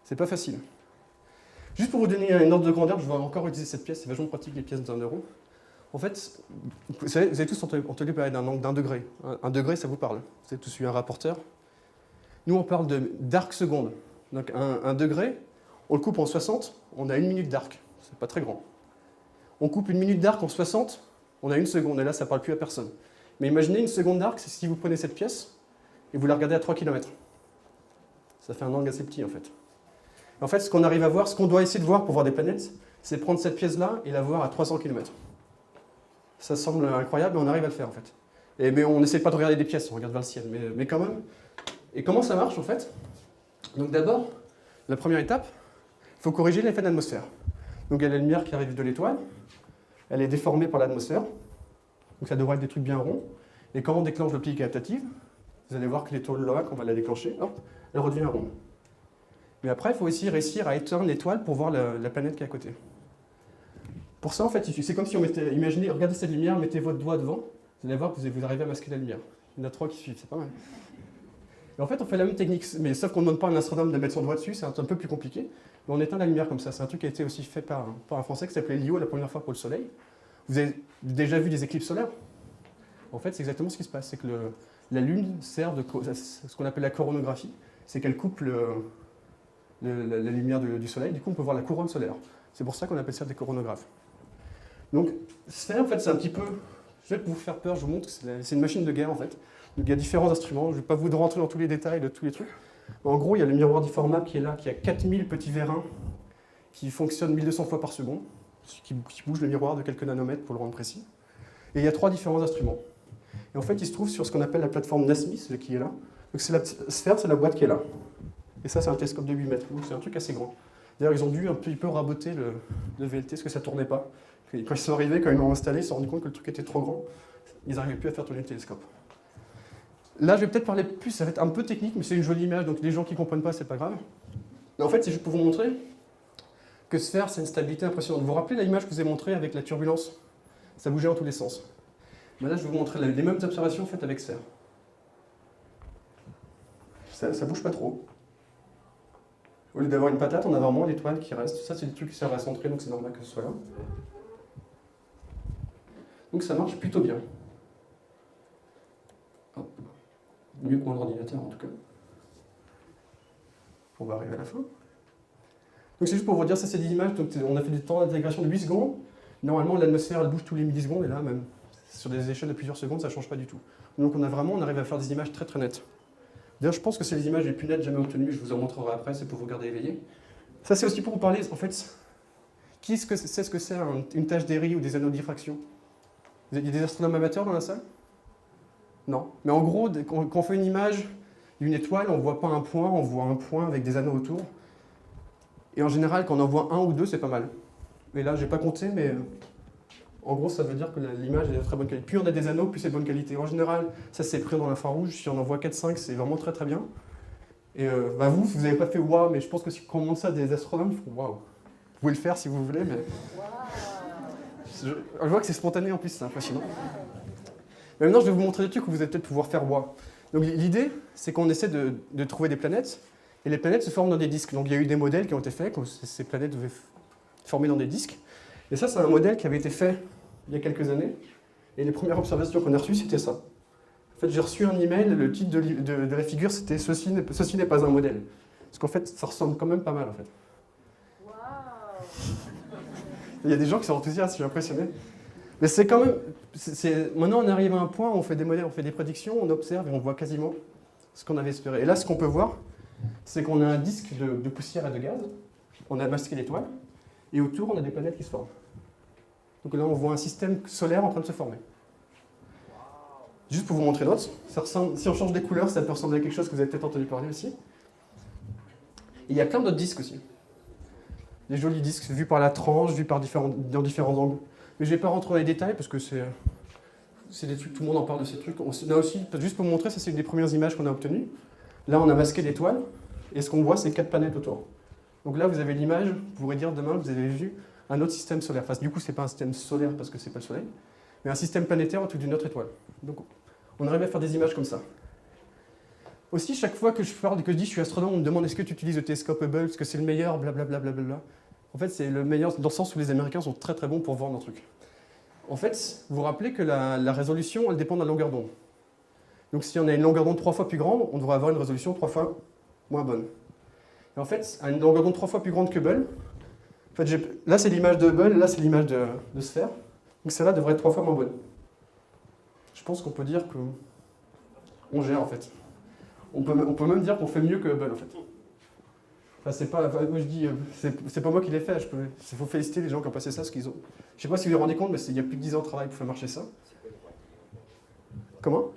Speaker 1: C'est pas facile. Juste pour vous donner une ordre de grandeur, je vais encore utiliser cette pièce, c'est vachement pratique les pièces d'1 euro. En fait, vous avez tous entendu parler d'un degré. Un degré, ça vous parle. Vous avez tous eu un rapporteur. Nous, on parle d'arc seconde. Donc un degré, on le coupe en 60, on a 1 minute d'arc. C'est pas très grand. On coupe 1 minute d'arc en 60, on a 1 seconde. Et là, ça ne parle plus à personne. Mais imaginez 1 seconde d'arc, c'est si vous prenez cette pièce et vous la regardez à 3 km. Ça fait un angle assez petit, en fait. En fait, ce qu'on arrive à voir, ce qu'on doit essayer de voir pour voir des planètes, c'est prendre cette pièce-là et la voir à 300 km. Ça semble incroyable, mais on arrive à le faire en fait. Mais on n'essaie pas de regarder des pièces, on regarde vers le ciel, mais quand même. Et comment ça marche en fait? Donc d'abord, la première étape, il faut corriger l'effet de l'atmosphère. Donc il y a la lumière qui arrive de l'étoile, elle est déformée par l'atmosphère, donc ça devrait être des trucs bien ronds. Et quand on déclenche l'optique adaptative, vous allez voir que l'étoile là, quand on va la déclencher, hop, elle redevient ronde. Mais après, il faut aussi réussir à éteindre l'étoile pour voir la planète qui est à côté. Pour ça, en fait, c'est comme si on mettait... Imaginez, regardez cette lumière, mettez votre doigt devant, vous allez voir que vous arrivez à masquer la lumière. Il y en a 3 qui suivent, c'est pas mal. Et en fait, on fait la même technique, mais sauf qu'on ne demande pas à un astronome de mettre son doigt dessus, c'est un peu plus compliqué. Mais on éteint la lumière comme ça. C'est un truc qui a été aussi fait par un Français qui s'appelait Lio la première fois pour le Soleil. Vous avez déjà vu des éclipses solaires? En fait, c'est exactement ce qui se passe. C'est que la Lune sert de ce qu'on appelle la coronographie. C'est qu'elle coupe la lumière du Soleil. Du coup, on peut voir la couronne solaire. C'est pour ça qu'on appelle ça des coronographes. Donc, Sphère, en fait, c'est un petit peu... Je vais vous faire peur, je vous montre, c'est une machine de guerre, en fait. Donc, il y a différents instruments, je ne vais pas vous rentrer dans tous les détails de tous les trucs. En gros, il y a le miroir difformable qui est là, qui a 4000 petits vérins qui fonctionnent 1200 fois par seconde, qui bouge le miroir de quelques nanomètres pour le rendre précis. Et il y a 3 différents instruments. Et en fait, il se trouve sur ce qu'on appelle la plateforme NASMI, qui est là. Donc c'est la Sphère, c'est la boîte qui est là. Et ça, c'est un télescope de 8 mètres. Donc c'est un truc assez grand. D'ailleurs, ils ont dû un petit peu raboter le VLT parce que ça ne tournait pas. Et quand ils sont arrivés, quand ils l'ont installé, ils se sont rendus compte que le truc était trop grand. Ils n'arrivaient plus à faire tourner le télescope. Là, je vais peut-être parler plus, ça va être un peu technique, mais c'est une jolie image, donc les gens qui ne comprennent pas, c'est pas grave. Mais en fait, c'est juste pour vous montrer que Sphère, c'est une stabilité impressionnante. Vous vous rappelez l'image que je vous ai montrée avec la turbulence? Ça bougeait dans tous les sens. Mais là, je vais vous montrer les mêmes observations faites avec Sphère. Ça ne bouge pas trop. Au lieu d'avoir une patate, on a vraiment l'étoile qui reste. Ça, c'est des trucs qui servent à centrer, donc c'est normal que ce soit là. Donc ça marche plutôt bien. Hop. Mieux que mon ordinateur, en tout cas. On va arriver à la fin. Donc c'est juste pour vous dire, ça c'est des images, donc on a fait des temps d'intégration de 8 secondes. Normalement, l'atmosphère, elle bouge tous les millisecondes, et là, même sur des échelles de plusieurs secondes, ça ne change pas du tout. Donc on arrive à faire des images très très nettes. D'ailleurs, je pense que c'est les images les plus nettes jamais obtenues, je vous en montrerai après, c'est pour vous garder éveillé. Ça, c'est aussi pour vous parler, en fait, qui sait ce que c'est une tâche d'Airy ou des anneaux de diffraction? Il y a des astronomes amateurs dans la salle? Non. Mais en gros, quand on fait une image d'une étoile, on ne voit pas un point, on voit un point avec des anneaux autour. Et en général, quand on en voit un ou deux, c'est pas mal. Et là, je n'ai pas compté, mais en gros, ça veut dire que l'image est de très bonne qualité. Plus on a des anneaux, plus c'est de bonne qualité. En général, ça c'est pris dans l'infrarouge. Si on en voit 4-5, c'est vraiment très très bien. Et vous n'avez pas fait waouh, mais je pense que si on montre ça à des astronomes, ils font waouh. Vous pouvez le faire si vous voulez, mais. Je vois que c'est spontané en plus, c'est impressionnant. Mais maintenant, je vais vous montrer des trucs où vous allez peut-être pouvoir faire waouh. Donc l'idée, c'est qu'on essaie de trouver des planètes, et les planètes se forment dans des disques. Donc il y a eu des modèles qui ont été faits, quand ces planètes devaient former dans des disques. Et ça, c'est un modèle qui avait été fait il y a quelques années, et les premières observations qu'on a reçues, c'était ça. En fait, j'ai reçu un email, le titre de la figure, c'était « Ceci n'est pas un modèle ». Parce qu'en fait, ça ressemble quand même pas mal, en fait. Il y a des gens qui sont enthousiastes, je suis impressionné. Mais c'est quand même... Maintenant, on arrive à un point où on fait des modèles, on fait des prédictions, on observe et on voit quasiment ce qu'on avait espéré. Et là, ce qu'on peut voir, c'est qu'on a un disque de poussière et de gaz, on a masqué l'étoile, et autour, on a des planètes qui se forment. Donc là, on voit un système solaire en train de se former. Juste pour vous montrer d'autres, si on change des couleurs, ça peut ressembler à quelque chose que vous avez peut-être entendu parler aussi. Et il y a plein d'autres disques aussi. Des jolis disques vus par la tranche, vus dans différents angles. Mais je ne vais pas rentrer dans les détails parce que c'est des trucs, tout le monde en parle de ces trucs. Là aussi, juste pour vous montrer, ça c'est une des premières images qu'on a obtenues. Là, on a masqué l'étoile, et ce qu'on voit, c'est 4 planètes autour. Donc là, vous avez l'image, vous pourrez dire demain, vous avez vu un autre système solaire. Enfin, du coup, ce n'est pas un système solaire parce que ce n'est pas le Soleil, mais un système planétaire autour d'une autre étoile. Donc, on arrive à faire des images comme ça. Aussi, chaque fois que je dis je suis astronome, on me demande est-ce que tu utilises le télescope Hubble, est-ce que c'est le meilleur, blablabla. En fait, c'est le meilleur dans le sens où les Américains sont très très bons pour vendre un truc. En fait, vous vous rappelez que la résolution, elle dépend de la longueur d'onde. Donc si on a une longueur d'onde 3 fois plus grande, on devrait avoir une résolution 3 fois moins bonne. Et en fait, à une longueur d'onde 3 fois plus grande que Hubble, en fait, là c'est l'image de Hubble, là c'est l'image de Sphère, donc celle-là devrait être 3 fois moins bonne. Je pense qu'on peut dire qu'on gère en fait. On peut même dire qu'on fait mieux que Hubble en fait. Enfin, moi je dis, c'est pas moi qui l'ai fait, il faut féliciter les gens qui ont passé ça, parce qu'ils ont... Je sais pas si vous vous rendez compte, mais il y a plus de 10 ans de travail pour faire marcher ça. Comment?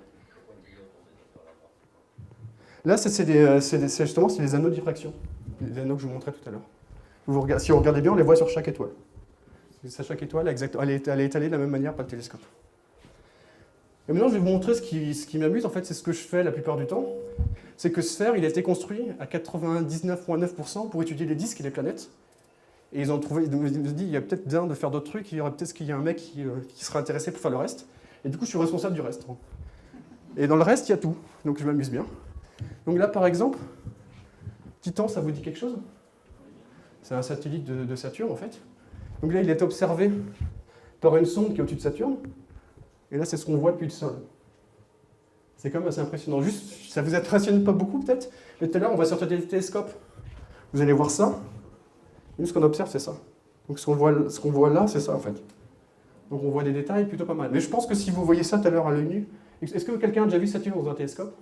Speaker 1: Là, justement, c'est les anneaux de diffraction, les anneaux que je vous montrais tout à l'heure. Si vous regardez bien, on les voit sur chaque étoile. Chaque étoile, elle est étalée de la même manière par le télescope. Et maintenant, je vais vous montrer ce qui m'amuse, en fait, c'est ce que je fais la plupart du temps. C'est que Sphère, il a été construit à 99,9% pour étudier les disques et les planètes. Et ils me disent, il y a peut-être besoin de faire d'autres trucs, il y aura peut-être qu'il y a un mec qui sera intéressé pour faire le reste. Et du coup, je suis responsable du reste. Et dans le reste, il y a tout. Donc je m'amuse bien. Donc là, par exemple, Titan, ça vous dit quelque chose? C'est un satellite de Saturne, en fait. Donc là, il a été observé par une sonde qui est au-dessus de Saturne. Et là, c'est ce qu'on voit depuis le sol. C'est quand même assez impressionnant. Juste, ça vous impressionne pas beaucoup, peut-être? Mais tout à l'heure, on va sortir des télescopes. Vous allez voir ça. Et nous, ce qu'on observe, c'est ça. Donc ce qu'on voit là, c'est ça, en fait. Donc on voit des détails plutôt pas mal. Mais je pense que si vous voyez ça tout à l'heure à l'œil nu, est-ce que quelqu'un a déjà vu Saturne dans un télescope?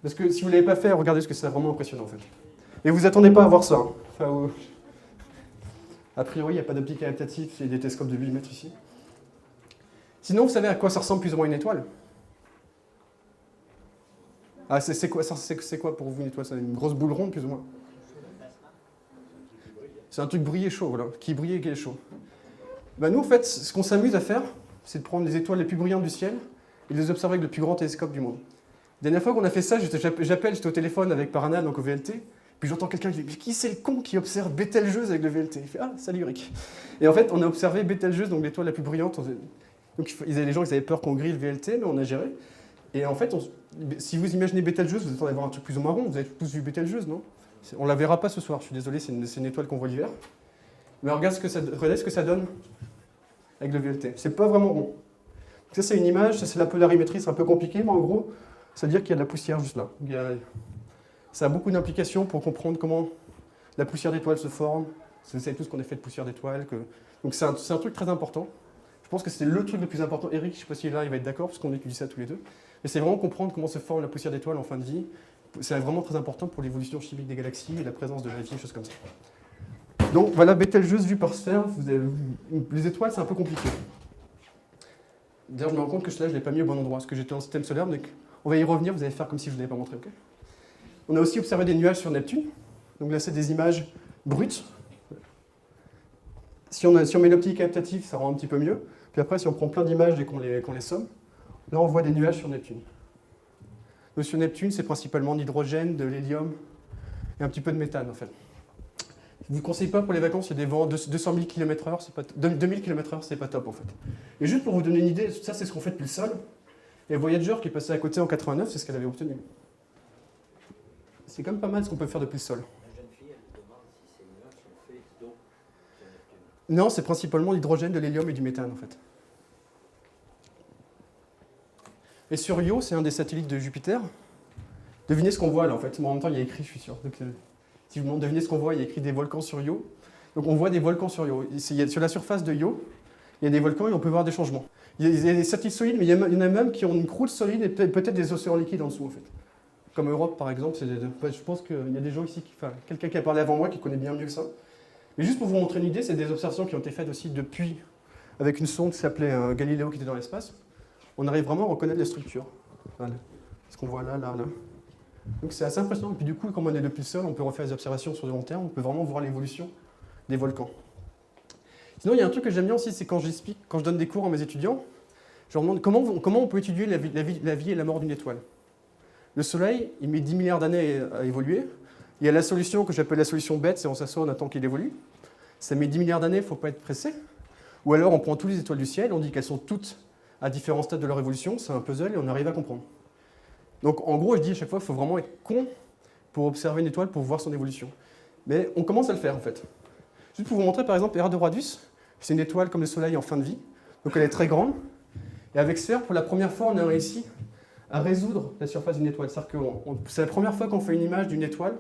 Speaker 1: Parce que si vous ne l'avez pas fait, regardez ce que c'est vraiment impressionnant en fait. Et vous attendez pas à voir ça. Hein. Enfin, a priori, il n'y a pas d'optique adaptative, il y a des télescopes de 8 mètres ici. Sinon, vous savez à quoi ça ressemble plus ou moins une étoile? Ah, c'est quoi pour vous une étoile? C'est une grosse boule ronde plus ou moins? C'est un truc brillé chaud, voilà, qui brille et qui est chaud. Ben nous, en fait, ce qu'on s'amuse à faire, c'est de prendre les étoiles les plus brillantes du ciel et de les observer avec le plus grand télescope du monde. La dernière fois qu'on a fait ça, j'étais au téléphone avec Paranal, donc au VLT, puis j'entends quelqu'un qui dit « Mais qui c'est le con qui observe Bételgeuse avec le VLT ?» Il fait « Ah, salut Eric !» Et en fait, on a observé Bételgeuse, donc l'étoile la plus brillante. Donc les gens ils avaient peur qu'on grille le VLT, mais on a géré. Et en fait, si vous imaginez Bételgeuse, vous attendez à voir un truc plus ou moins rond. Vous avez tous vu Bételgeuse, non? On la verra pas ce soir, je suis désolé, c'est une étoile qu'on voit l'hiver. Mais regarde ce que ça donne avec le VLT. C'est pas vraiment rond. Donc ça, c'est une image, ça c'est la polarimétrie, c'est un peu compliqué, mais en gros, ça veut dire qu'il y a de la poussière juste là. Ça a beaucoup d'implications pour comprendre comment la poussière d'étoile se forme. Vous savez tous qu'on est fait de poussière d'étoile. Donc c'est un truc très important. Je pense que c'est le truc le plus important. Eric, je ne sais pas s'il est là, il va être d'accord, parce qu'on étudie ça tous les deux. Mais c'est vraiment comprendre comment se forme la poussière d'étoile en fin de vie. C'est vraiment très important pour l'évolution chimique des galaxies et la présence de la vie, des choses comme ça. Donc voilà, Bételgeuse vue par sphère. Les étoiles, c'est un peu compliqué. D'ailleurs, je me rends compte que là, je ne l'ai pas mis au bon endroit, parce que j'étais en système solaire, mais on va y revenir, vous allez faire comme si je ne vous l'avais pas montré. Okay. On a aussi observé des nuages sur Neptune. Donc là, c'est des images brutes. Si on met l'optique adaptative, ça rend un petit peu mieux. Puis après, si on prend plein d'images et qu'on les somme, là, on voit des nuages sur Neptune. Donc sur Neptune, c'est principalement de l'hydrogène, de l'hélium et un petit peu de méthane, en fait. Je ne vous conseille pas pour les vacances, il y a des vents de 200 000 km/h, 2000 km/h, c'est pas top, en fait. Et juste pour vous donner une idée, ça, c'est ce qu'on fait depuis le sol. Et Voyager, qui est passé à côté en 89, c'est ce qu'elle avait obtenu. C'est quand même pas mal ce qu'on peut faire depuis le sol.
Speaker 3: La jeune fille, elle demande si ces nuages sont faits d'eau sur Neptune.
Speaker 1: Non, c'est principalement l'hydrogène, de l'hélium et du méthane, en fait. Et sur Io, c'est un des satellites de Jupiter. Devinez ce qu'on voit là, en fait. Bon, en même temps, il y a écrit, je suis sûr. Donc, si je vous demande de deviner ce qu'on voit, il y a écrit des volcans sur Io. Donc on voit des volcans sur Io. Sur la surface de Io, il y a des volcans et on peut voir des changements. Il y a des satellites solides, mais il y en a même qui ont une croûte solide et peut-être des océans liquides en dessous, en fait. Comme Europe, par exemple. Je pense qu'il y a des gens ici, quelqu'un qui a parlé avant moi qui connaît bien mieux que ça. Mais juste pour vous montrer une idée, c'est des observations qui ont été faites aussi depuis, avec une sonde qui s'appelait Galileo qui était dans l'espace. On arrive vraiment à reconnaître les structures. Voilà. Ce qu'on voit là. Donc c'est assez impressionnant. Et puis du coup, comme on est depuis le sol, on peut refaire des observations sur le long terme, on peut vraiment voir l'évolution des volcans. Sinon, il y a un truc que j'aime bien aussi, c'est quand je donne des cours à mes étudiants, je leur demande comment on peut étudier la vie et la mort d'une étoile. Le Soleil, il met 10 milliards d'années à évoluer. Il y a la solution que j'appelle la solution bête, c'est on s'assoit, on attend qu'il évolue. Ça met 10 milliards d'années, il ne faut pas être pressé. Ou alors on prend toutes les étoiles du ciel, on dit qu'elles sont toutes à différents stades de leur évolution, c'est un puzzle et on arrive à comprendre. Donc en gros, je dis à chaque fois qu'il faut vraiment être con pour observer une étoile, pour voir son évolution. Mais on commence à le faire en fait. Juste pour vous montrer par exemple, Erdoradus, c'est une étoile comme le Soleil en fin de vie, donc elle est très grande. Et avec Sphère, pour la première fois, on a réussi à résoudre la surface d'une étoile. C'est-à-dire que c'est la première fois qu'on fait une image d'une étoile,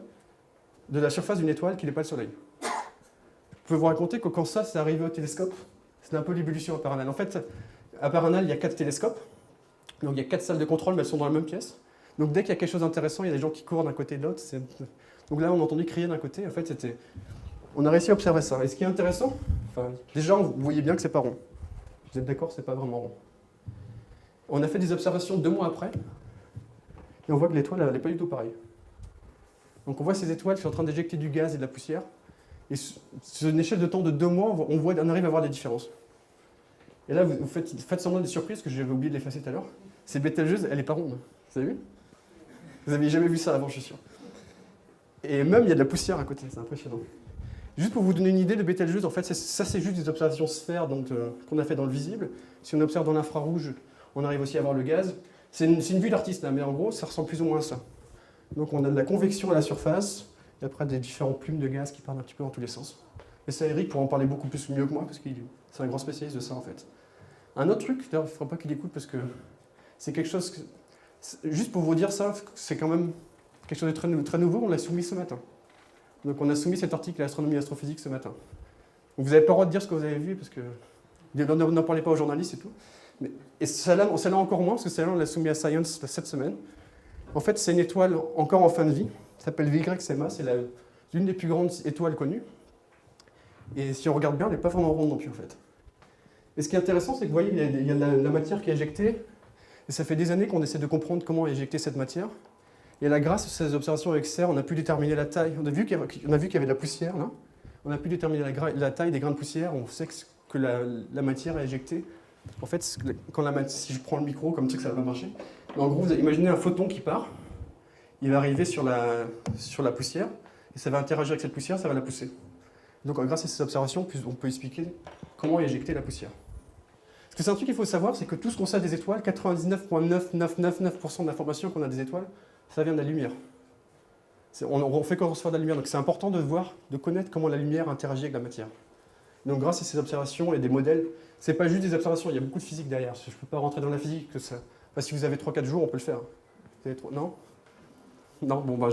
Speaker 1: de la surface d'une étoile qui n'est pas le Soleil. Je peux vous raconter que quand ça, c'est arrivé au télescope, c'est un peu l'évolution à Paranal. En fait, à Paranal, il y a 4 télescopes, donc il y a 4 salles de contrôle, mais elles sont dans la même pièce. Donc dès qu'il y a quelque chose d'intéressant, il y a des gens qui courent d'un côté et de l'autre. Donc là, on a entendu crier d'un côté. En fait, on a réussi à observer ça. Et ce qui est intéressant, déjà, vous voyez bien que c'est pas rond. Vous êtes d'accord, c'est pas vraiment rond. On a fait des observations 2 mois après, et on voit que l'étoile, elle n'est pas du tout pareille. Donc on voit ces étoiles qui sont en train d'éjecter du gaz et de la poussière. Et sur une échelle de temps de 2 mois, on arrive à voir des différences. Et là, vous faites semblant des surprises, que j'avais oublié de l'effacer tout à l'heure. C'est Bételgeuse, elle n'est pas ronde. Vous avez vu? Vous n'aviez jamais vu ça avant, je suis sûr. Et même, il y a de la poussière à côté, c'est impressionnant. Juste pour vous donner une idée de Bételgeuse, en fait, ça c'est juste des observations sphères qu'on a fait dans le visible. Si on observe dans l'infrarouge, on arrive aussi à voir le gaz. C'est une vue d'artiste, là, mais en gros, ça ressemble plus ou moins à ça. Donc on a de la convection à la surface, et après des différentes plumes de gaz qui partent un petit peu dans tous les sens. Et ça, Eric pourra en parler beaucoup plus mieux que moi, parce que c'est un grand spécialiste de ça, en fait. Un autre truc, d'ailleurs, il ne faudra pas qu'il écoute, parce que c'est quelque chose... Juste pour vous dire ça, c'est quand même quelque chose de très nouveau, on l'a soumis ce matin. Donc on a soumis cet article à l'astronomie et l'astrophysique ce matin. Donc vous n'avez pas le droit de dire ce que vous avez vu, parce que N'en parlez pas aux journalistes et tout. Et celle-là encore moins, parce que celle-là, on l'a soumis à Science cette semaine. En fait, c'est une étoile encore en fin de vie. Ça s'appelle VYCMA, c'est l'une des plus grandes étoiles connues. Et si on regarde bien, elle n'est pas vraiment ronde non plus, en fait. Et ce qui est intéressant, c'est que vous voyez, il y a la matière qui est éjectée. Et ça fait des années qu'on essaie de comprendre comment éjecter cette matière. Et là, grâce à ces observations avec CERN, on a pu déterminer la taille. On a vu qu'il y avait de la poussière, là. On a pu déterminer la taille des grains de poussière. On sait que la matière est éjectée. En fait, si je prends le micro, comme ça, ça va pas marcher. Mais en gros, vous imaginez un photon qui part. Il va arriver sur la poussière. Et ça va interagir avec cette poussière, ça va la pousser. Donc, grâce à ces observations, on peut expliquer comment éjecter la poussière. Parce que c'est un truc qu'il faut savoir, c'est que tout ce qu'on sait des étoiles, 99,9999% de l'information qu'on a des étoiles, ça vient de la lumière. On fait que recevoir de la lumière, donc c'est important de connaître comment la lumière interagit avec la matière. Donc grâce à ces observations et des modèles, c'est pas juste des observations, il y a beaucoup de physique derrière. Je ne peux pas rentrer dans la physique, que ça. Enfin, si vous avez 3-4 jours, on peut le faire. Non? Non, bon, bah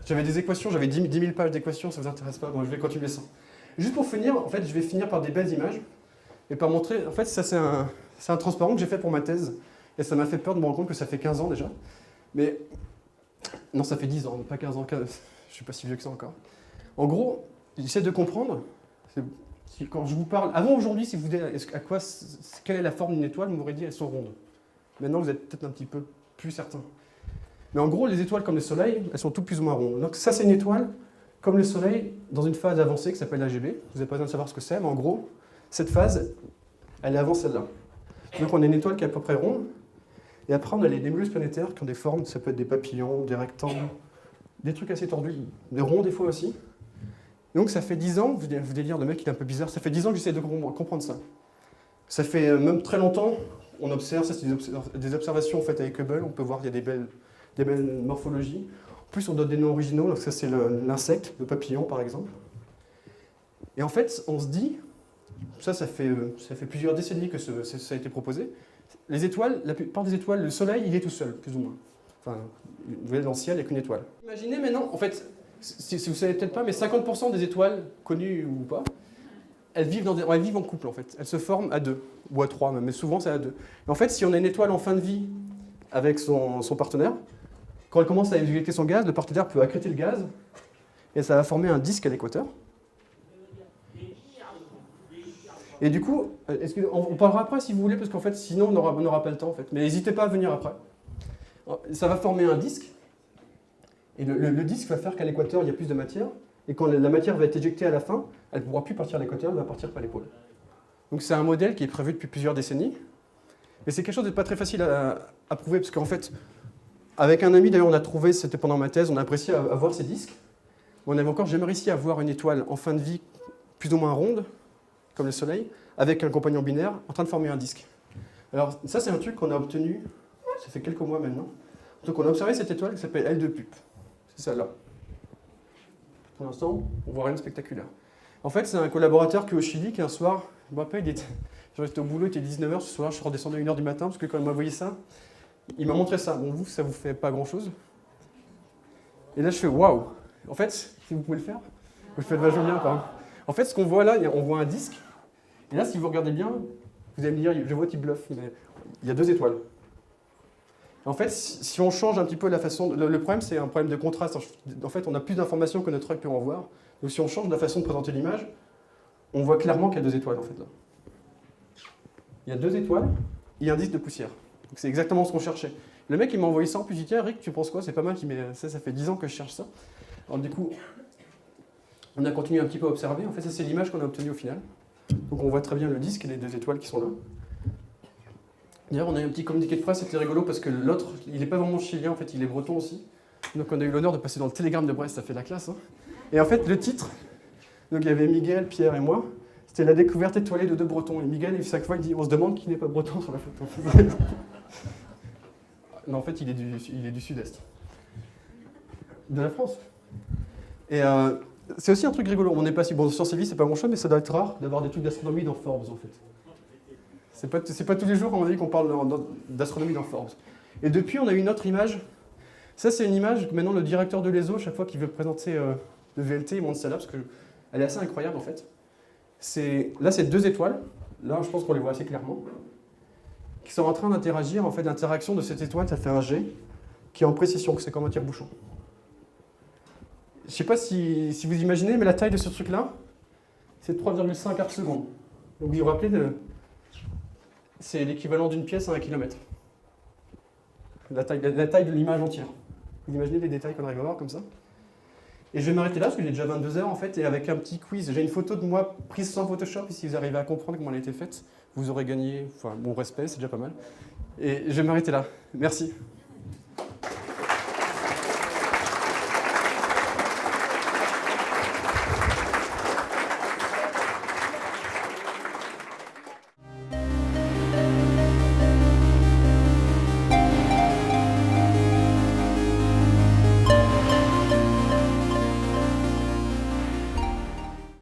Speaker 1: j'avais des équations, j'avais 10 000 pages d'équations, ça ne vous intéresse pas, bon, je vais continuer sans. Juste pour finir, en fait, je vais finir par des belles images et par montrer. En fait, ça, c'est un transparent que j'ai fait pour ma thèse et ça m'a fait peur de me rendre compte que ça fait 15 ans déjà. Mais. Non, ça fait 10 ans, pas 15 ans, je ne suis pas si vieux que ça encore. En gros, j'essaie de comprendre. Quand je vous parle, avant aujourd'hui, si vous dites quelle est la forme d'une étoile, vous m'aurez dit elles sont rondes. Maintenant, vous êtes peut-être un petit peu plus certain. Mais en gros, les étoiles comme le Soleil, elles sont toutes plus ou moins rondes. Donc ça, c'est une étoile comme le Soleil dans une phase avancée qui s'appelle l'AGB. Vous n'avez pas besoin de savoir ce que c'est, mais en gros, cette phase, elle est avant celle-là. Donc on a une étoile qui est à peu près ronde. Et après, on a les nébuleuses planétaires qui ont des formes, ça peut être des papillons, des rectangles, des trucs assez tordus, des ronds des fois aussi. Donc ça fait 10 ans, vous allez dire, le mec il est un peu bizarre, ça fait 10 ans que j'essaie de comprendre ça. Ça fait même très longtemps, on observe, ça c'est des observations faites avec Hubble, on peut voir qu'il y a des belles morphologies. En plus on donne des noms originaux, donc ça c'est l'insecte, le papillon par exemple. Et en fait, on se dit, ça fait plusieurs décennies que ça a été proposé, les étoiles, la plupart des étoiles, le Soleil il est tout seul, plus ou moins. Enfin, vous voyez dans le ciel, il n'y a qu'une étoile. Imaginez maintenant, en fait, si vous ne savez peut-être pas, mais 50% des étoiles, connues ou pas, elles vivent en couple en fait. Elles se forment à 2, ou à 3 même, mais souvent c'est à 2. Et en fait, si on a une étoile en fin de vie avec son partenaire, quand elle commence à éjecter son gaz, le partenaire peut accréter le gaz, et ça va former un disque à l'équateur. Et du coup, on parlera après si vous voulez, parce qu'en fait, sinon on n'aura pas le temps en fait. Mais n'hésitez pas à venir après. Ça va former un disque. Et le disque va faire qu'à l'équateur, il y a plus de matière. Et quand la matière va être éjectée à la fin, elle ne pourra plus partir à l'équateur, elle va partir par les pôles. Donc c'est un modèle qui est prévu depuis plusieurs décennies. Mais c'est quelque chose de pas très facile à prouver, parce qu'en fait, avec un ami d'ailleurs, on a trouvé, c'était pendant ma thèse, on a apprécié à voir ces disques. Mais on n'avait encore jamais réussi à voir une étoile en fin de vie plus ou moins ronde, comme le Soleil, avec un compagnon binaire en train de former un disque. Alors ça c'est un truc qu'on a obtenu, ça fait quelques mois maintenant. Donc on a observé cette étoile qui s'appelle L2 Pup. C'est celle-là. Pour l'instant, on voit rien de spectaculaire. En fait, c'est un collaborateur qui est au Chili, qui un soir, je me rappelle, j'étais au boulot, il était 19h, ce soir, je suis redescendu à 1h du matin, parce que quand il m'a envoyé ça, il m'a montré ça. Bon, vous, ça vous fait pas grand-chose. Et là, je fais waouh. En fait, si vous pouvez le faire, vous le faites vachement bien, quand même. En fait, ce qu'on voit là, on voit un disque. Et là, si vous regardez bien, vous allez me dire, je vois qu'il bluffe. Il y a 2 étoiles. En fait, si on change un petit peu la façon... Le problème, c'est un problème de contraste. En fait, on a plus d'informations que notre œil peut en voir. Donc si on change la façon de présenter l'image, on voit clairement qu'il y a 2 étoiles, en fait, là. Il y a 2 étoiles et un disque de poussière. Donc c'est exactement ce qu'on cherchait. Le mec, il m'a envoyé ça en plus, il dit, tiens, Rick, tu penses quoi? C'est pas mal, ça fait 10 ans que je cherche ça. Alors du coup, on a continué un petit peu à observer. En fait, ça, c'est l'image qu'on a obtenue au final. Donc on voit très bien le disque et les 2 étoiles qui sont là. D'ailleurs, on a eu un petit communiqué de presse, c'était rigolo parce que l'autre, il n'est pas vraiment chilien, en fait, il est breton aussi. Donc on a eu l'honneur de passer dans le Télégramme de Brest, ça fait la classe. Hein. Et en fait, le titre, donc il y avait Miguel, Pierre et moi, c'était la découverte étoilée de 2 Bretons. Et Miguel, chaque fois, il dit, on se demande qui n'est pas breton sur la photo. Non, en fait, il est du sud-est. De la France. Et c'est aussi un truc rigolo. On n'est pas si bon Sciences et Vie, c'est pas mon choix, mais ça doit être rare d'avoir des trucs d'astronomie dans Forbes, en fait. C'est pas tous les jours qu'on parle d'astronomie dans Forbes. Et depuis, on a eu une autre image. Ça, c'est une image que maintenant le directeur de l'ESO, chaque fois qu'il veut présenter le VLT, il montre ça là, parce qu'elle est assez incroyable en fait. Là, c'est 2 étoiles. là je pense qu'on les voit assez clairement, qui sont en train d'interagir. En fait, l'interaction de cette étoile, ça fait un jet qui est en précision, que c'est comme un tire-bouchon. Je ne sais pas si vous imaginez, mais la taille de ce truc-là, c'est 3,5 arcs secondes. Donc vous vous rappelez, c'est l'équivalent d'une pièce à 1 km. La taille de l'image entière. Vous imaginez les détails qu'on arrive à voir comme ça? Et je vais m'arrêter là, parce qu'il est déjà 22 h en fait, et avec un petit quiz. J'ai une photo de moi prise sans Photoshop, et si vous arrivez à comprendre comment elle a été faite, vous aurez gagné, enfin, mon respect, c'est déjà pas mal. Et je vais m'arrêter là. Merci.